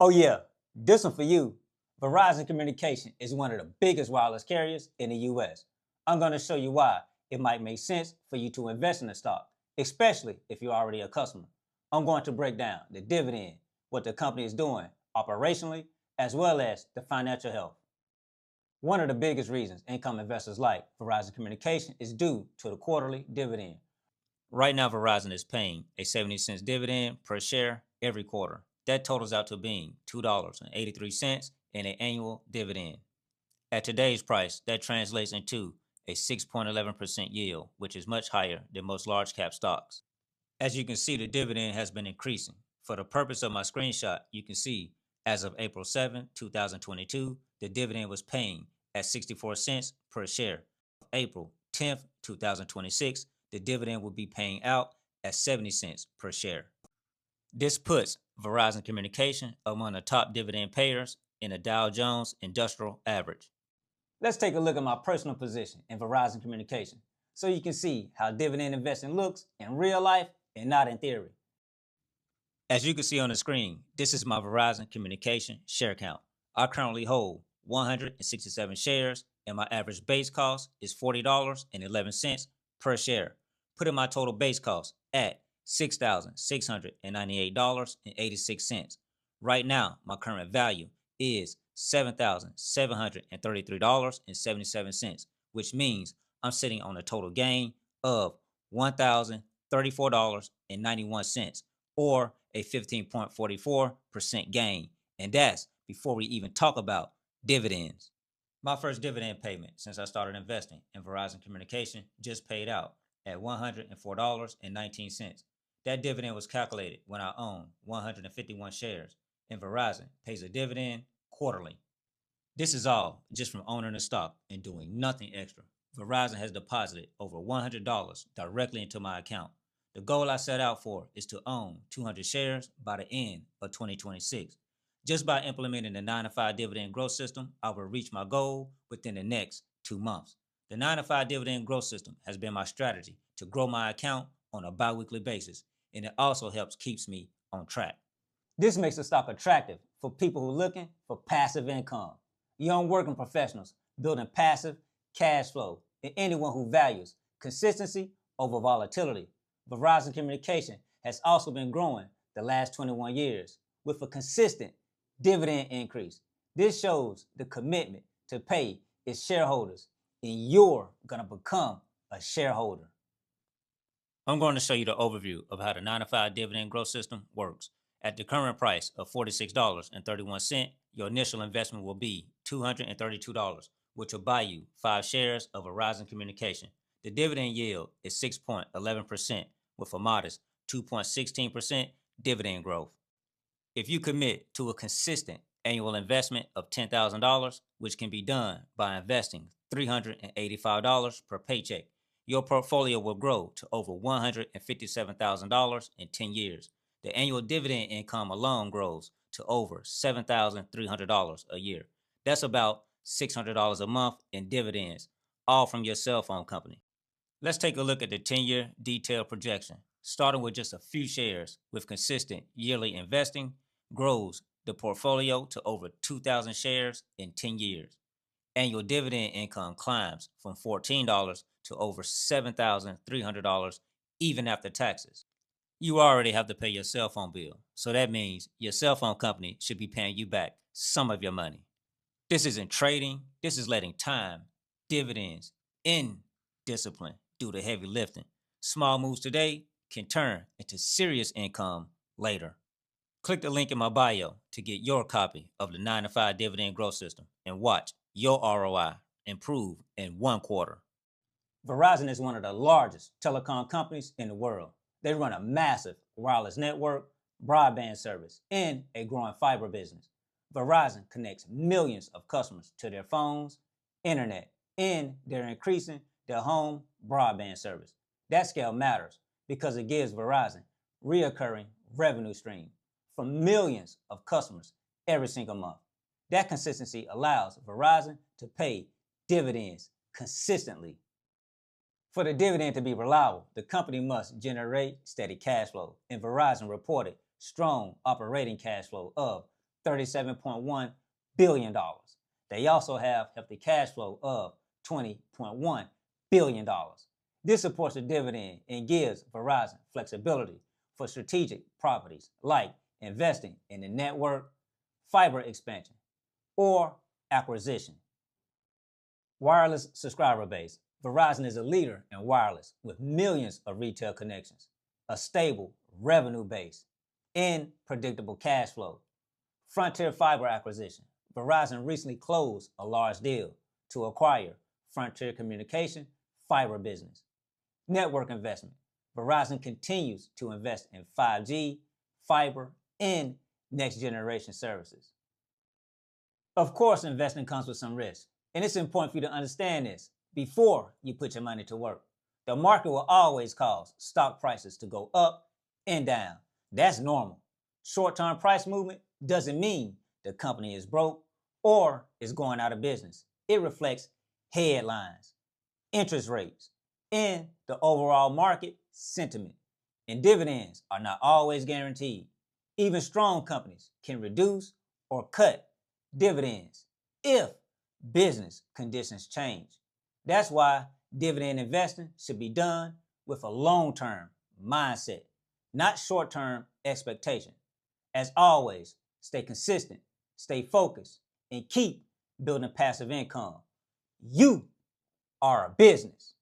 Oh yeah, this one for you. Verizon Communication is one of the biggest wireless carriers in the US. I'm going to show you why it might make sense for you to invest in the stock, especially if you're already a customer. I'm going to break down the dividend, what the company is doing operationally, as well as the financial health. One of the biggest reasons income investors like Verizon Communication is due to the quarterly dividend. Right now, Verizon is paying a 70-cent dividend per share every quarter. That totals out to being $2.83 in an annual dividend. At today's price, that translates into a 6.11% yield, which is much higher than most large cap stocks. As you can see, the dividend has been increasing. For the purpose of my screenshot, you can see as of April 7, 2022, the dividend was paying at 64 cents per share. April 10th, 2026, the dividend will be paying out at 70 cents per share. This puts Verizon Communication among the top dividend payers in the Dow Jones Industrial Average. Let's take a look at my personal position in Verizon Communication so you can see how dividend investing looks in real life and not in theory. As you can see on the screen, this is my Verizon Communication share count. I currently hold 167 shares and my average base cost is $40.11 per share, putting my total base cost at $6,698.86. Right now, my current value is $7,733.77, which means I'm sitting on a total gain of $1,034.91, or a 15.44% gain. And that's before we even talk about dividends. My first dividend payment since I started investing in Verizon Communication just paid out at $104.19. That dividend was calculated when I owned 151 shares, and Verizon pays a dividend quarterly. This is all just from owning the stock and doing nothing extra. Verizon has deposited over $100 directly into my account. The goal I set out for is to own 200 shares by the end of 2026. Just by implementing the 9-to-5 dividend growth system, I will reach my goal within the next 2 months. The 9-to-5 dividend growth system has been my strategy to grow my account on a bi-weekly basis, and it also helps keeps me on track. This makes the stock attractive for people who are looking for passive income, young working professionals building passive cash flow, and anyone who values consistency over volatility. Verizon Communication has also been growing the last 21 years with a consistent dividend increase. This shows the commitment to pay its shareholders, and you're going to become a shareholder. I'm going to show you the overview of how the 9-to-5 dividend growth system works. At the current price of $46.31, your initial investment will be $232, which will buy you 5 shares of Verizon Communication. The dividend yield is 6.11% with a modest 2.16% dividend growth. If you commit to a consistent annual investment of $10,000, which can be done by investing $385 per paycheck, your portfolio will grow to over $157,000 in 10 years. The annual dividend income alone grows to over $7,300 a year. That's about $600 a month in dividends, all from your cell phone company. Let's take a look at the 10-year detailed projection. Starting with just a few shares with consistent yearly investing grows the portfolio to over 2,000 shares in 10 years. Annual dividend income climbs from $14 to over $7,300 even after taxes. You already have to pay your cell phone bill, so that means your cell phone company should be paying you back some of your money. This isn't trading, this is letting time, dividends, and discipline do the heavy lifting. Small moves today can turn into serious income later. Click the link in my bio to get your copy of the 9-to-5 dividend growth system and watch your ROI improve in 1 quarter. Verizon is one of the largest telecom companies in the world. They run a massive wireless network, broadband service, and a growing fiber business. Verizon connects millions of customers to their phones, internet, and they're increasing their home broadband service. That scale matters because it gives Verizon reoccurring revenue stream from millions of customers every single month. That consistency allows Verizon to pay dividends consistently. For the dividend to be reliable, the company must generate steady cash flow, and Verizon reported strong operating cash flow of $37.1 billion. They also have healthy cash flow of $20.1 billion. This supports the dividend and gives Verizon flexibility for strategic properties like investing in the network, fiber expansion, or acquisition. Wireless subscriber base. Verizon is a leader in wireless with millions of retail connections, a stable revenue base, and predictable cash flow. Frontier Fiber acquisition. Verizon recently closed a large deal to acquire Frontier Communication fiber business. Network investment. Verizon continues to invest in 5G, fiber, and next generation services. Of course, investing comes with some risk, and it's important for you to understand this before you put your money to work. The market will always cause stock prices to go up and down. That's normal. Short-term price movement doesn't mean the company is broke or is going out of business. It reflects headlines, interest rates, and the overall market sentiment. And dividends are not always guaranteed. Even strong companies can reduce or cut dividends if business conditions change. That's why dividend investing should be done with a long-term mindset, not short-term expectation. As always, stay consistent, stay focused, and keep building passive income. You are a business.